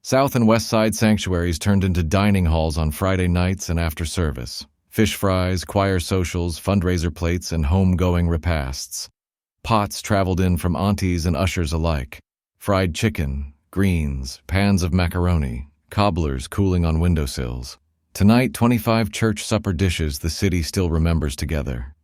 South and West Side sanctuaries turned into dining halls on Friday nights and after service. Fish fries, choir socials, fundraiser plates, and homegoing repasts. Pots traveled in from aunties and ushers alike. Fried chicken, greens, pans of macaroni, cobblers cooling on windowsills. Tonight, 25 church supper dishes the city still remembers together.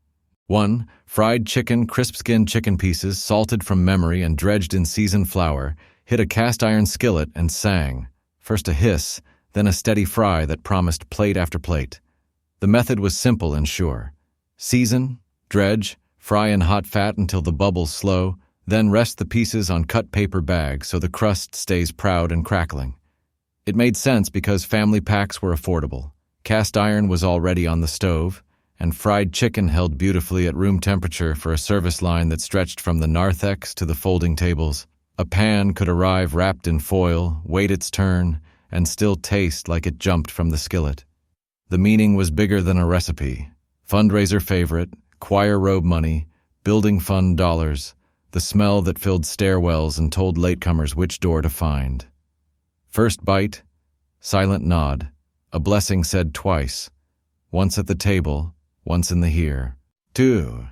1. Fried chicken, crisp-skinned chicken pieces, salted from memory and dredged in seasoned flour, hit a cast-iron skillet and sang. First a hiss, then a steady fry that promised plate after plate. The method was simple and sure. Season, dredge, fry in hot fat until the bubbles slow, then rest the pieces on cut paper bags so the crust stays proud and crackling. It made sense because family packs were affordable. Cast iron was already on the stove, and fried chicken held beautifully at room temperature for a service line that stretched from the narthex to the folding tables. A pan could arrive wrapped in foil, wait its turn, and still taste like it jumped from the skillet. The meaning was bigger than a recipe. Fundraiser favorite, choir robe money, building fund dollars, the smell that filled stairwells and told latecomers which door to find. First bite, silent nod, a blessing said twice, once at the table, once in the here. 2.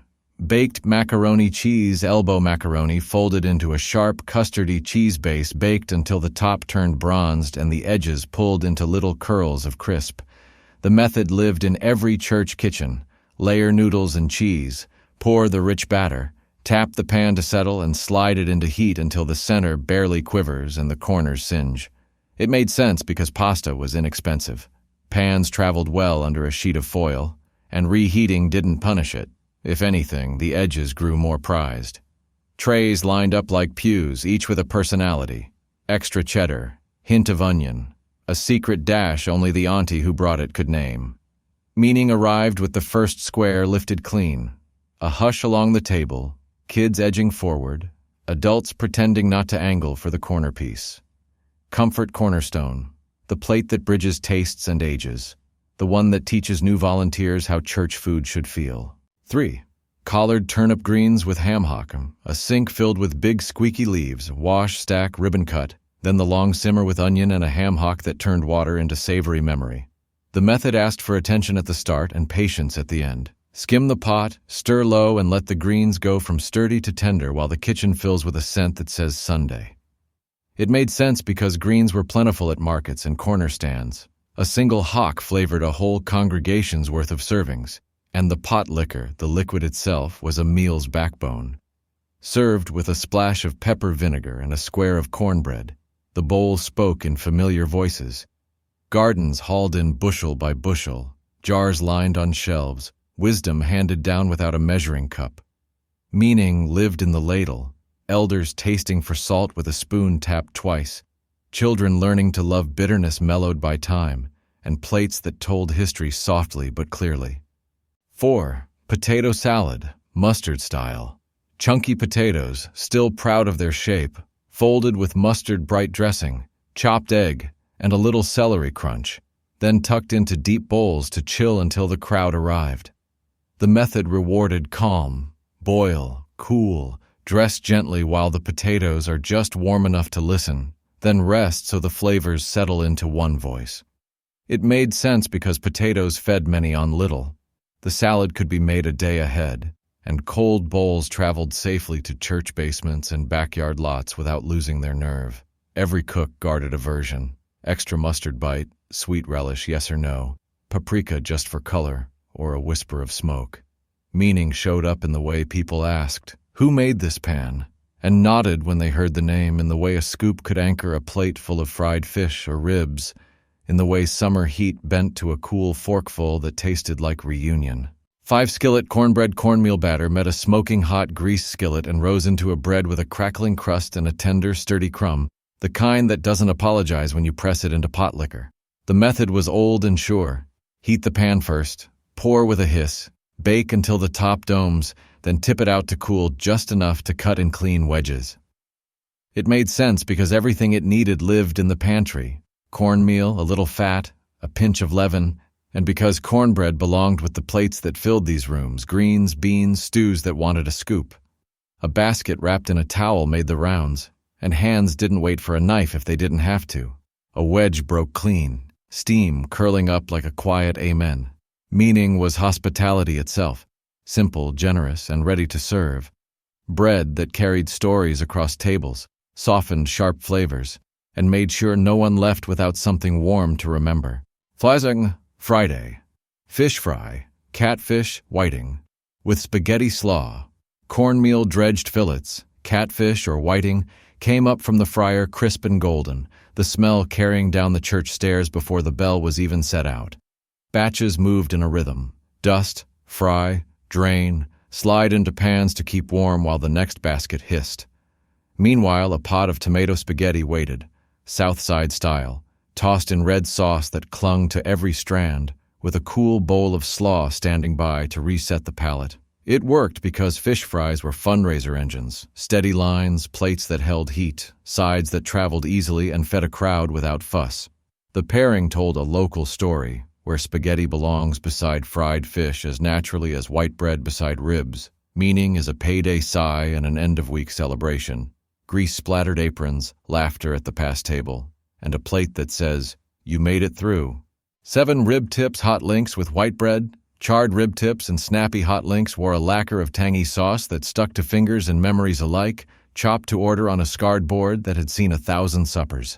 Baked macaroni cheese, elbow macaroni folded into a sharp, custardy cheese base baked until the top turned bronzed and the edges pulled into little curls of crisp. The method lived in every church kitchen. Layer noodles and cheese, pour the rich batter, tap the pan to settle and slide it into heat until the center barely quivers and the corners singe. It made sense because pasta was inexpensive. Pans traveled well under a sheet of foil, and reheating didn't punish it. If anything, the edges grew more prized. Trays lined up like pews, each with a personality. Extra cheddar, hint of onion, a secret dash only the auntie who brought it could name. Meaning arrived with the first square lifted clean. A hush along the table, kids edging forward, adults pretending not to angle for the corner piece. Comfort cornerstone, the plate that bridges tastes and ages, the one that teaches new volunteers how church food should feel. 3. Collared turnip greens with ham hock, a sink filled with big squeaky leaves, wash, stack, ribbon cut, then the long simmer with onion and a ham hock that turned water into savory memory. The method asked for attention at the start and patience at the end. Skim the pot, stir low, and let the greens go from sturdy to tender while the kitchen fills with a scent that says Sunday. It made sense because greens were plentiful at markets and corner stands. A single hock flavored a whole congregation's worth of servings, and the pot liquor, the liquid itself, was a meal's backbone. Served with a splash of pepper vinegar and a square of cornbread, the bowl spoke in familiar voices. Gardens hauled in bushel by bushel, jars lined on shelves, wisdom handed down without a measuring cup. Meaning lived in the ladle, elders tasting for salt with a spoon tapped twice, children learning to love bitterness mellowed by time, and plates that told history softly but clearly. 4. Potato salad, mustard style. Chunky potatoes, still proud of their shape, folded with mustard bright dressing, chopped egg, and a little celery crunch, then tucked into deep bowls to chill until the crowd arrived. The method rewarded calm, boil, cool, dress gently while the potatoes are just warm enough to listen, then rest so the flavors settle into one voice. It made sense because potatoes fed many on little. The salad could be made a day ahead, and cold bowls traveled safely to church basements and backyard lots without losing their nerve. Every cook guarded a version. Extra mustard bite, sweet relish, yes or no, paprika just for color, or a whisper of smoke. Meaning showed up in the way people asked, "Who made this pan?" and nodded when they heard the name, in the way a scoop could anchor a plate full of fried fish or ribs, in the way summer heat bent to a cool forkful that tasted like reunion. 5 skillet cornbread cornmeal batter met a smoking hot grease skillet and rose into a bread with a crackling crust and a tender, sturdy crumb, the kind that doesn't apologize when you press it into pot liquor. The method was old and sure. Heat the pan first, pour with a hiss, bake until the top domes, then tip it out to cool just enough to cut in clean wedges. It made sense because everything it needed lived in the pantry. Cornmeal, a little fat, a pinch of leaven, and because cornbread belonged with the plates that filled these rooms, greens, beans, stews that wanted a scoop. A basket wrapped in a towel made the rounds, and hands didn't wait for a knife if they didn't have to. A wedge broke clean, steam curling up like a quiet amen. Meaning was hospitality itself, simple, generous, and ready to serve. Bread that carried stories across tables, softened sharp flavors, and made sure no one left without something warm to remember. Fleising, Friday. Fish fry, catfish, whiting, with spaghetti slaw. Cornmeal-dredged fillets, catfish or whiting, came up from the fryer crisp and golden, the smell carrying down the church stairs before the bell was even set out. Batches moved in a rhythm. Dust, fry, drain, slide into pans to keep warm while the next basket hissed. Meanwhile, a pot of tomato spaghetti waited, South Side style, tossed in red sauce that clung to every strand, with a cool bowl of slaw standing by to reset the palate. It worked because fish fries were fundraiser engines, steady lines, plates that held heat, sides that traveled easily and fed a crowd without fuss. The pairing told a local story, where spaghetti belongs beside fried fish as naturally as white bread beside ribs. Meaning is a payday sigh and an end-of-week celebration. Grease-splattered aprons, laughter at the pass table, and a plate that says, "You made it through." 7 rib tips hot links with white bread. Charred rib tips and snappy hot links wore a lacquer of tangy sauce that stuck to fingers and memories alike, chopped to order on a scarred board that had seen 1,000 suppers.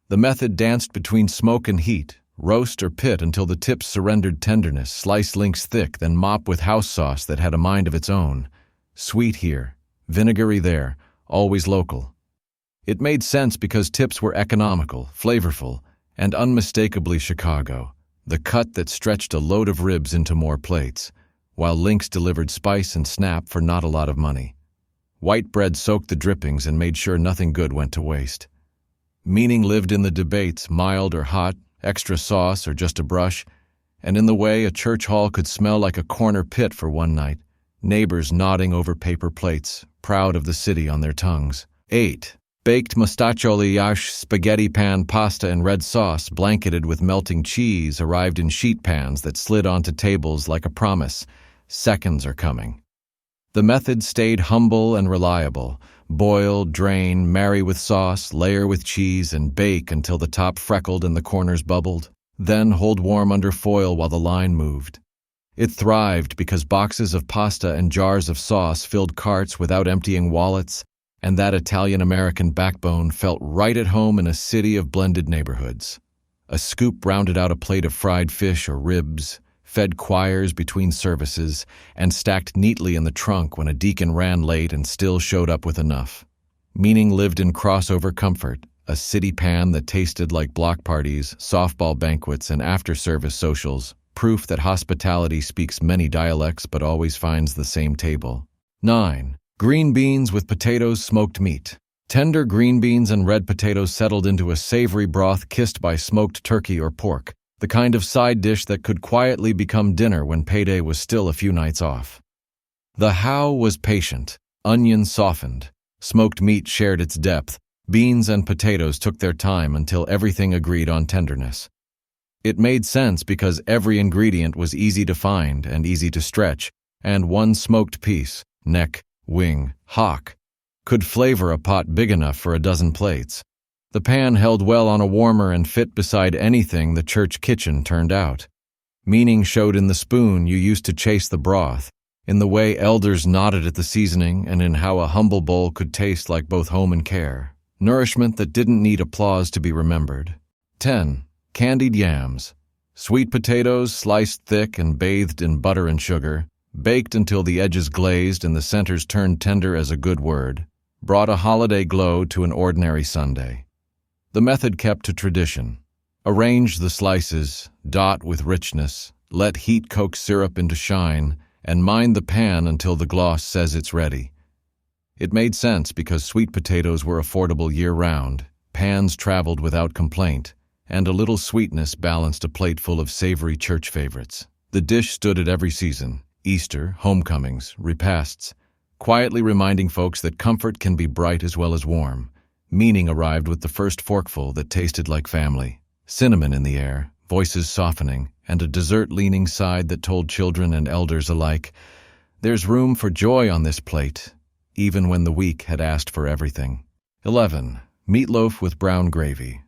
The method danced between smoke and heat, roast or pit until the tips surrendered tenderness, slice links thick, then mop with house sauce that had a mind of its own. Sweet here, vinegary there, always local. It made sense because tips were economical, flavorful, and unmistakably Chicago, the cut that stretched a load of ribs into more plates, while links delivered spice and snap for not a lot of money. White bread soaked the drippings and made sure nothing good went to waste. Meaning lived in the debates, mild or hot, extra sauce or just a brush, and in the way a church hall could smell like a corner pit for one night, neighbors nodding over paper plates, proud of the city on their tongues. 8. Baked mostaccioli-yash spaghetti pan pasta in red sauce blanketed with melting cheese arrived in sheet pans that slid onto tables like a promise. Seconds are coming. The method stayed humble and reliable. Boil, drain, marry with sauce, layer with cheese, and bake until the top freckled and the corners bubbled. Then hold warm under foil while the line moved. It thrived because boxes of pasta and jars of sauce filled carts without emptying wallets, and that Italian-American backbone felt right at home in a city of blended neighborhoods. A scoop rounded out a plate of fried fish or ribs, fed choirs between services, and stacked neatly in the trunk when a deacon ran late and still showed up with enough. Meaning lived in crossover comfort, a city pan that tasted like block parties, softball banquets, and after-service socials, proof that hospitality speaks many dialects but always finds the same table. 9. Green beans with potatoes smoked meat. Tender green beans and red potatoes settled into a savory broth kissed by smoked turkey or pork, the kind of side dish that could quietly become dinner when payday was still a few nights off. The how was patient, onion softened, smoked meat shared its depth, beans and potatoes took their time until everything agreed on tenderness. It made sense because every ingredient was easy to find and easy to stretch, and one smoked piece, neck, wing, hock, could flavor a pot big enough for a dozen plates. The pan held well on a warmer and fit beside anything the church kitchen turned out. Meaning showed in the spoon you used to chase the broth, in the way elders nodded at the seasoning, and in how a humble bowl could taste like both home and care. Nourishment that didn't need applause to be remembered. 10. Candied yams. Sweet potatoes sliced thick and bathed in butter and sugar, baked until the edges glazed and the centers turned tender as a good word, brought a holiday glow to an ordinary Sunday. The method kept to tradition. Arrange the slices, dot with richness, let heat coax syrup into shine, and mind the pan until the gloss says it's ready. It made sense because sweet potatoes were affordable year-round, pans traveled without complaint, and a little sweetness balanced a plate full of savory church favorites. The dish stood at every season, Easter, homecomings, repasts, quietly reminding folks that comfort can be bright as well as warm. Meaning arrived with the first forkful that tasted like family. Cinnamon in the air, voices softening, and a dessert-leaning side that told children and elders alike, there's room for joy on this plate, even when the week had asked for everything. 11. Meatloaf with brown gravy.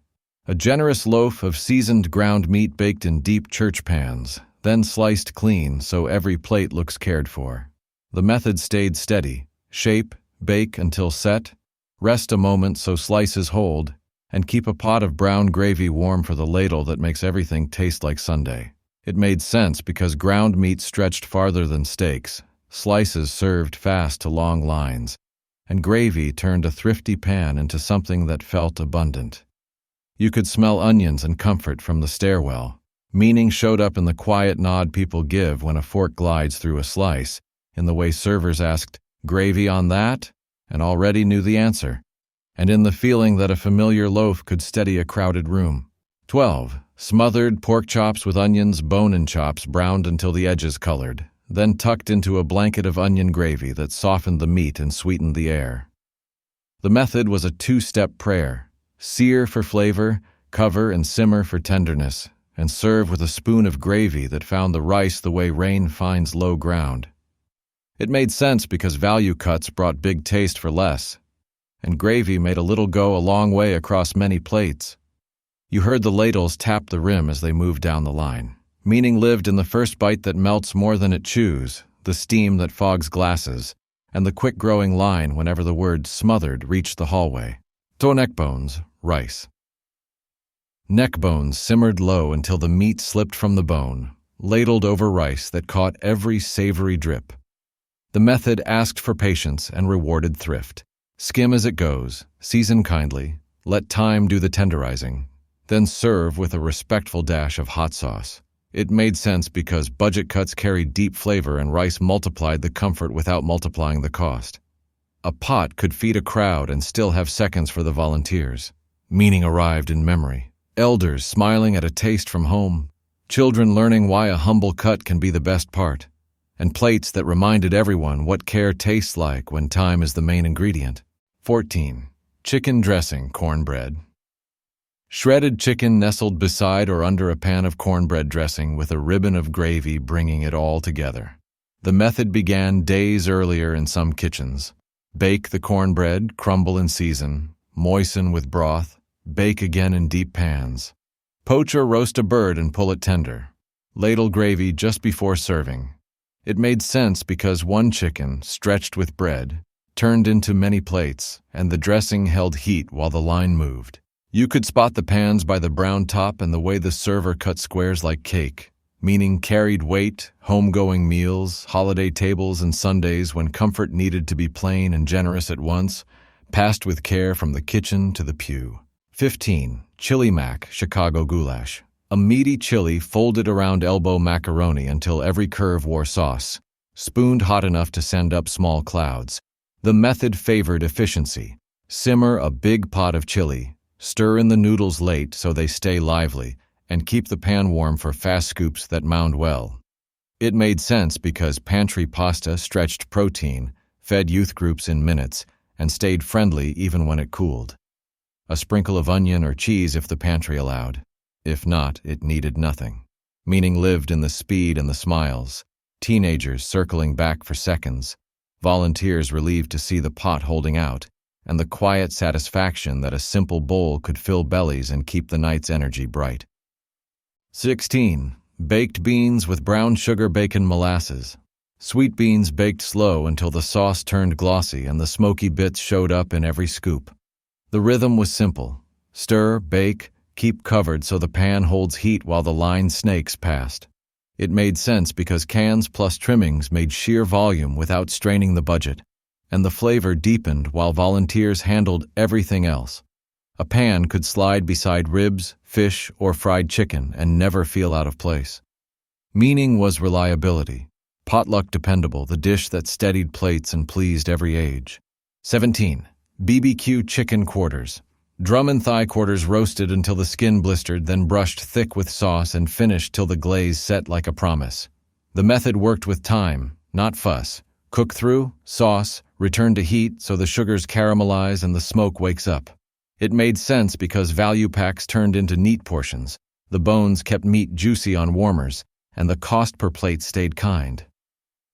A generous loaf of seasoned ground meat baked in deep church pans, then sliced clean so every plate looks cared for. The method stayed steady: shape, bake until set, rest a moment so slices hold, and keep a pot of brown gravy warm for the ladle that makes everything taste like Sunday. It made sense because ground meat stretched farther than steaks, slices served fast to long lines, and gravy turned a thrifty pan into something that felt abundant. You could smell onions and comfort from the stairwell. Meaning showed up in the quiet nod people give when a fork glides through a slice, in the way servers asked, "Gravy on that?" and already knew the answer, and in the feeling that a familiar loaf could steady a crowded room. 12. Smothered pork chops with onions, bone-in chops browned until the edges colored, then tucked into a blanket of onion gravy that softened the meat and sweetened the air. The method was a two-step prayer: sear for flavor, cover and simmer for tenderness, and serve with a spoon of gravy that found the rice the way rain finds low ground. It made sense because value cuts brought big taste for less, and gravy made a little go a long way across many plates. You heard the ladles tap the rim as they moved down the line. Meaning lived in the first bite that melts more than it chews, the steam that fogs glasses, and the quick-growing line whenever the word "smothered" reached the hallway. To neck bones, rice. Neck bones simmered low until the meat slipped from the bone, ladled over rice that caught every savory drip. The method asked for patience and rewarded thrift. Skim as it goes, season kindly, let time do the tenderizing, then serve with a respectful dash of hot sauce. It made sense because budget cuts carried deep flavor and rice multiplied the comfort without multiplying the cost. A pot could feed a crowd and still have seconds for the volunteers. Meaning arrived in memory. Elders smiling at a taste from home, children learning why a humble cut can be the best part, and plates that reminded everyone what care tastes like when time is the main ingredient. 14. Chicken dressing cornbread. Shredded chicken nestled beside or under a pan of cornbread dressing with a ribbon of gravy bringing it all together. The method began days earlier in some kitchens. Bake the cornbread, crumble and season, moisten with broth, bake again in deep pans. Poach or roast a bird and pull it tender. Ladle gravy just before serving. It made sense because one chicken, stretched with bread, turned into many plates, and the dressing held heat while the line moved. You could spot the pans by the brown top and the way the server cut squares like cake, meaning carried weight, homegoing meals, holiday tables, and Sundays when comfort needed to be plain and generous at once, passed with care from the kitchen to the pew. 15. Chili mac, Chicago goulash. A meaty chili folded around elbow macaroni until every curve wore sauce, spooned hot enough to send up small clouds. The method favored efficiency. Simmer a big pot of chili, stir in the noodles late so they stay lively, and keep the pan warm for fast scoops that mound well. It made sense because pantry pasta stretched protein, fed youth groups in minutes, and stayed friendly even when it cooled. A sprinkle of onion or cheese if the pantry allowed. If not, it needed nothing. Meaning lived in the speed and the smiles. Teenagers circling back for seconds. Volunteers relieved to see the pot holding out, and the quiet satisfaction that a simple bowl could fill bellies and keep the night's energy bright. 16. Baked beans with brown sugar bacon molasses. Sweet beans baked slow until the sauce turned glossy and the smoky bits showed up in every scoop. The rhythm was simple. Stir, bake, keep covered so the pan holds heat while the line snakes past. It made sense because cans plus trimmings made sheer volume without straining the budget, and the flavor deepened while volunteers handled everything else. A pan could slide beside ribs, fish, or fried chicken and never feel out of place. Meaning was reliability. Potluck dependable, the dish that steadied plates and pleased every age. 17. BBQ chicken quarters. Drum and thigh quarters roasted until the skin blistered, then brushed thick with sauce and finished till the glaze set like a promise. The method worked with time, not fuss. Cook through, sauce, return to heat so the sugars caramelize and the smoke wakes up. It made sense because value packs turned into neat portions. The bones kept meat juicy on warmers, and the cost per plate stayed kind.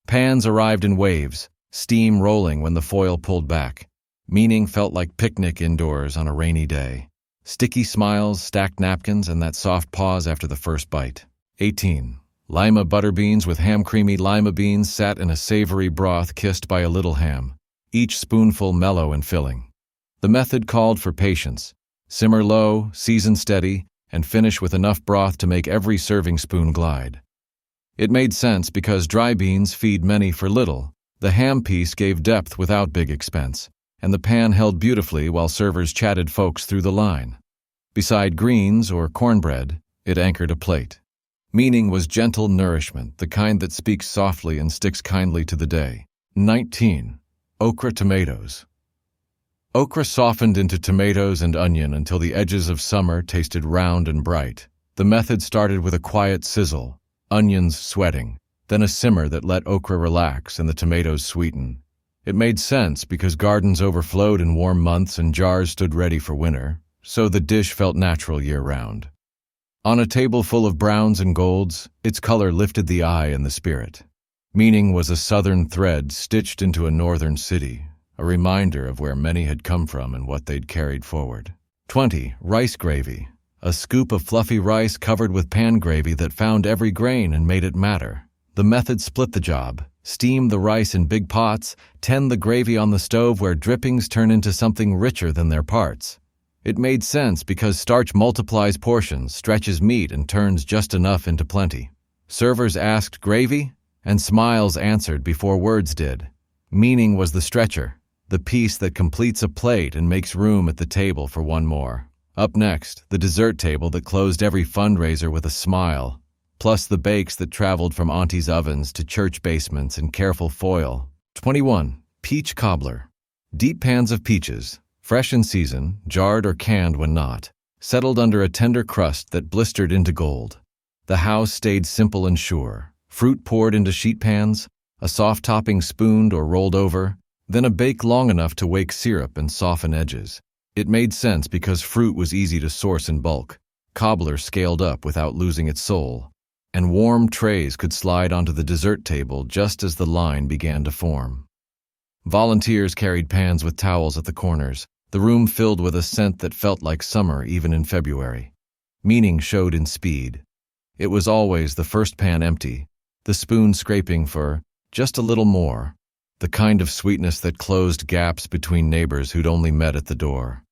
Pans arrived in waves, steam rolling when the foil pulled back. Meaning felt like picnic indoors on a rainy day. Sticky smiles, stacked napkins, and that soft pause after the first bite. 18. Lima butter beans with ham. Creamy lima beans sat in a savory broth kissed by a little ham, each spoonful mellow and filling. The method called for patience. Simmer low, season steady, and finish with enough broth to make every serving spoon glide. It made sense because dry beans feed many for little. The ham piece gave depth without big expense, and the pan held beautifully while servers chatted folks through the line. Beside greens or cornbread, it anchored a plate. Meaning was gentle nourishment, the kind that speaks softly and sticks kindly to the day. 19. Okra tomatoes. Okra softened into tomatoes and onion until the edges of summer tasted round and bright. The method started with a quiet sizzle, onions sweating, then a simmer that let okra relax and the tomatoes sweeten. It made sense because gardens overflowed in warm months and jars stood ready for winter, so the dish felt natural year-round. On a table full of browns and golds, its color lifted the eye and the spirit. Meaning was a southern thread stitched into a northern city, a reminder of where many had come from and what they'd carried forward. 20. Rice gravy. A scoop of fluffy rice covered with pan gravy that found every grain and made it matter. The method split the job. Steam the rice in big pots, tend the gravy on the stove where drippings turn into something richer than their parts. It made sense because starch multiplies portions, stretches meat, and turns just enough into plenty. Servers asked, "Gravy?" and smiles answered before words did. Meaning was the stretcher, the piece that completes a plate and makes room at the table for one more. Up next, the dessert table that closed every fundraiser with a smile, plus the bakes that traveled from auntie's ovens to church basements in careful foil. 21. Peach cobbler. Deep pans of peaches, fresh in season, jarred or canned when not, settled under a tender crust that blistered into gold. The house stayed simple and sure. Fruit poured into sheet pans, a soft topping spooned or rolled over, then a bake long enough to wake syrup and soften edges. It made sense because fruit was easy to source in bulk. Cobbler scaled up without losing its soul, and warm trays could slide onto the dessert table just as the line began to form. Volunteers carried pans with towels at the corners, the room filled with a scent that felt like summer even in February. Meaning showed in speed. It was always the first pan empty, the spoon scraping for just a little more, the kind of sweetness that closed gaps between neighbors who'd only met at the door.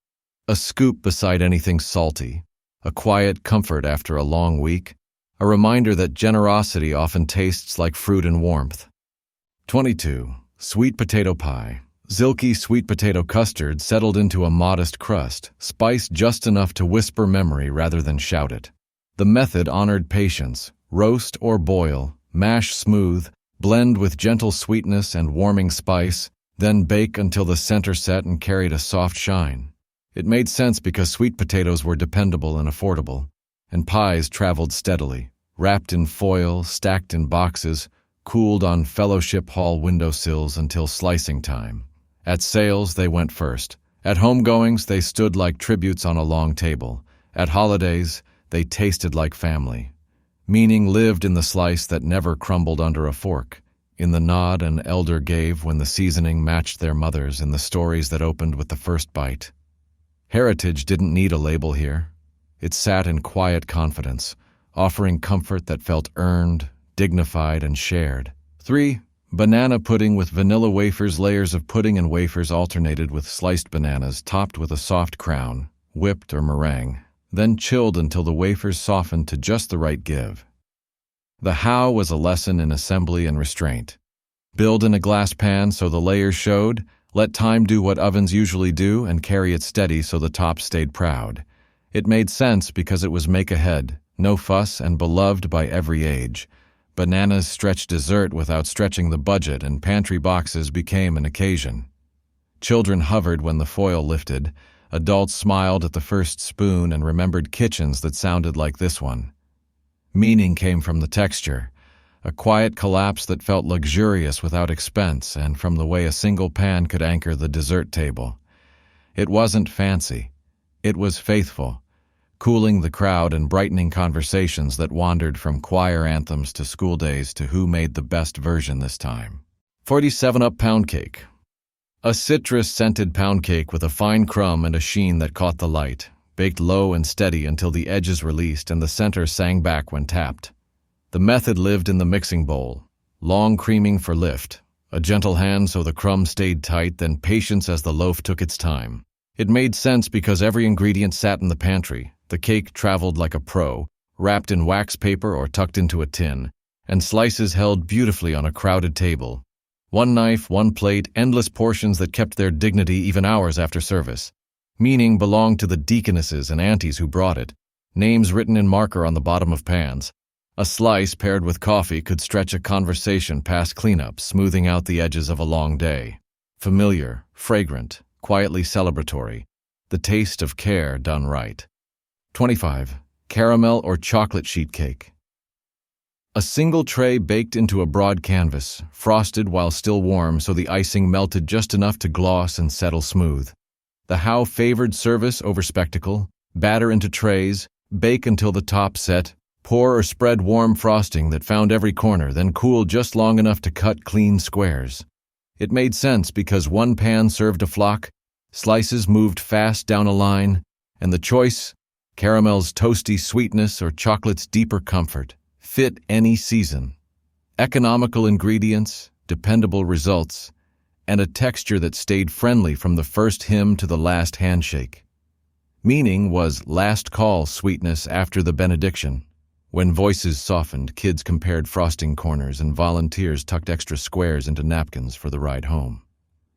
A scoop beside anything salty, a quiet comfort after a long week, a reminder that generosity often tastes like fruit and warmth. 22. Sweet potato pie. Silky sweet potato custard settled into a modest crust, spiced just enough to whisper memory rather than shout it. The method honored patience. Roast or boil, mash smooth, blend with gentle sweetness and warming spice, then bake until the center set and carried a soft shine. It made sense because sweet potatoes were dependable and affordable, and pies traveled steadily, wrapped in foil, stacked in boxes, cooled on fellowship hall windowsills until slicing time. At sales, they went first. At homegoings, they stood like tributes on a long table. At holidays, they tasted like family. Meaning lived in the slice that never crumbled under a fork, in the nod an elder gave when the seasoning matched their mother's, in the stories that opened with the first bite. Heritage didn't need a label here. It sat in quiet confidence, offering comfort that felt earned, dignified, and shared. 3. Banana pudding with vanilla wafers. Layers of pudding and wafers alternated with sliced bananas topped with a soft crown, whipped or meringue, then chilled until the wafers softened to just the right give. The how was a lesson in assembly and restraint. Build in a glass pan so the layers showed, let time do what ovens usually do, and carry it steady so the top stayed proud. It made sense because it was make ahead, no fuss, and beloved by every age. Bananas stretched dessert without stretching the budget, and pantry boxes became an occasion. Children hovered when the foil lifted. Adults smiled at the first spoon and remembered kitchens that sounded like this one. Meaning came from the texture, a quiet collapse that felt luxurious without expense, and from the way a single pan could anchor the dessert table. It wasn't fancy. It was faithful, cooling the crowd and brightening conversations that wandered from choir anthems to school days to who made the best version this time. 47-up pound cake. A citrus-scented pound cake with a fine crumb and a sheen that caught the light. baked low and steady until the edges released and the center sang back when tapped. The method lived in the mixing bowl, long creaming for lift, a gentle hand so the crumbs stayed tight, then patience as the loaf took its time. It made sense because every ingredient sat in the pantry. The cake traveled like a pro, wrapped in wax paper or tucked into a tin, and slices held beautifully on a crowded table. One knife, one plate, endless portions that kept their dignity even hours after service. Meaning belonged to the deaconesses and aunties who brought it, names written in marker on the bottom of pans. A slice paired with coffee could stretch a conversation past cleanup, smoothing out the edges of a long day. Familiar, fragrant, quietly celebratory. The taste of care done right. 25. Caramel or chocolate sheet cake. A single tray baked into a broad canvas, frosted while still warm so the icing melted just enough to gloss and settle smooth. The how favored service over spectacle, batter into trays, bake until the top set, pour or spread warm frosting that found every corner, then cool just long enough to cut clean squares. It made sense because one pan served a flock, slices moved fast down a line, and the choice, caramel's toasty sweetness or chocolate's deeper comfort, fit any season. Economical ingredients, dependable results, and a texture that stayed friendly from the first hymn to the last handshake. Meaning was last call sweetness after the benediction. When voices softened, kids compared frosting corners and volunteers tucked extra squares into napkins for the ride home.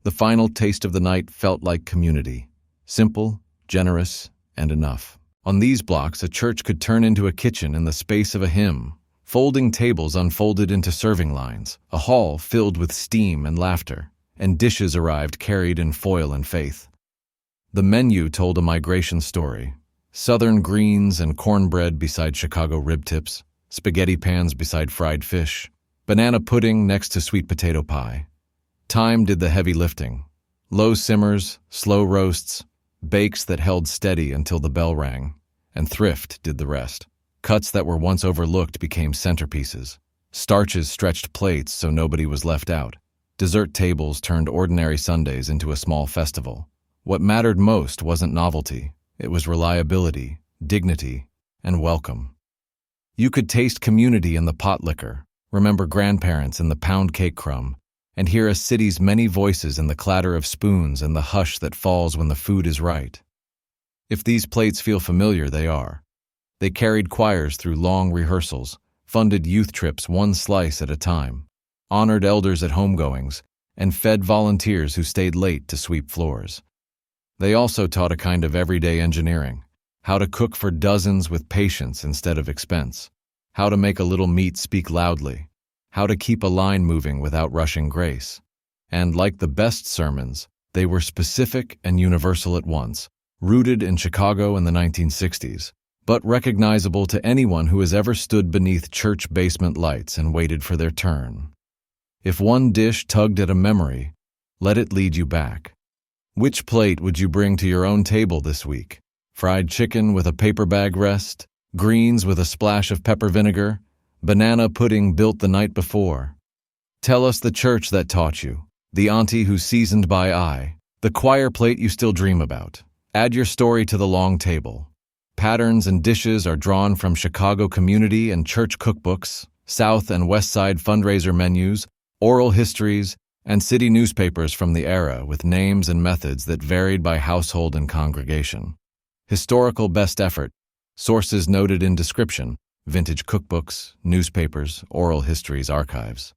The final taste of the night felt like community. Simple, generous, and enough. On these blocks, a church could turn into a kitchen in the space of a hymn. Folding tables unfolded into serving lines, a hall filled with steam and laughter, and dishes arrived carried in foil and faith. The menu told a migration story. Southern greens and cornbread beside Chicago rib tips, spaghetti pans beside fried fish, banana pudding next to sweet potato pie. Time did the heavy lifting. Low simmers, slow roasts, bakes that held steady until the bell rang, and thrift did the rest. Cuts that were once overlooked became centerpieces. Starches stretched plates so nobody was left out. Dessert tables turned ordinary Sundays into a small festival. What mattered most wasn't novelty. It was reliability, dignity, and welcome. You could taste community in the pot liquor, remember grandparents in the pound cake crumb, and hear a city's many voices in the clatter of spoons and the hush that falls when the food is right. If these plates feel familiar, they are. They carried choirs through long rehearsals, funded youth trips one slice at a time, honored elders at homegoings, and fed volunteers who stayed late to sweep floors. They also taught a kind of everyday engineering, how to cook for dozens with patience instead of expense, how to make a little meat speak loudly, how to keep a line moving without rushing grace. And like the best sermons, they were specific and universal at once, rooted in Chicago in the 1960s, but recognizable to anyone who has ever stood beneath church basement lights and waited for their turn. If one dish tugged at a memory, let it lead you back. Which plate would you bring to your own table this week? Fried chicken with a paper bag rest? Greens with a splash of pepper vinegar? Banana pudding built the night before? Tell us the church that taught you, the auntie who seasoned by eye, the choir plate you still dream about. Add your story to the long table. Patterns and dishes are drawn from Chicago community and church cookbooks, South and West Side fundraiser menus, oral histories, and city newspapers from the era with names and methods that varied by household and congregation. Historical best effort, sources noted in description, vintage cookbooks, newspapers, oral histories, archives.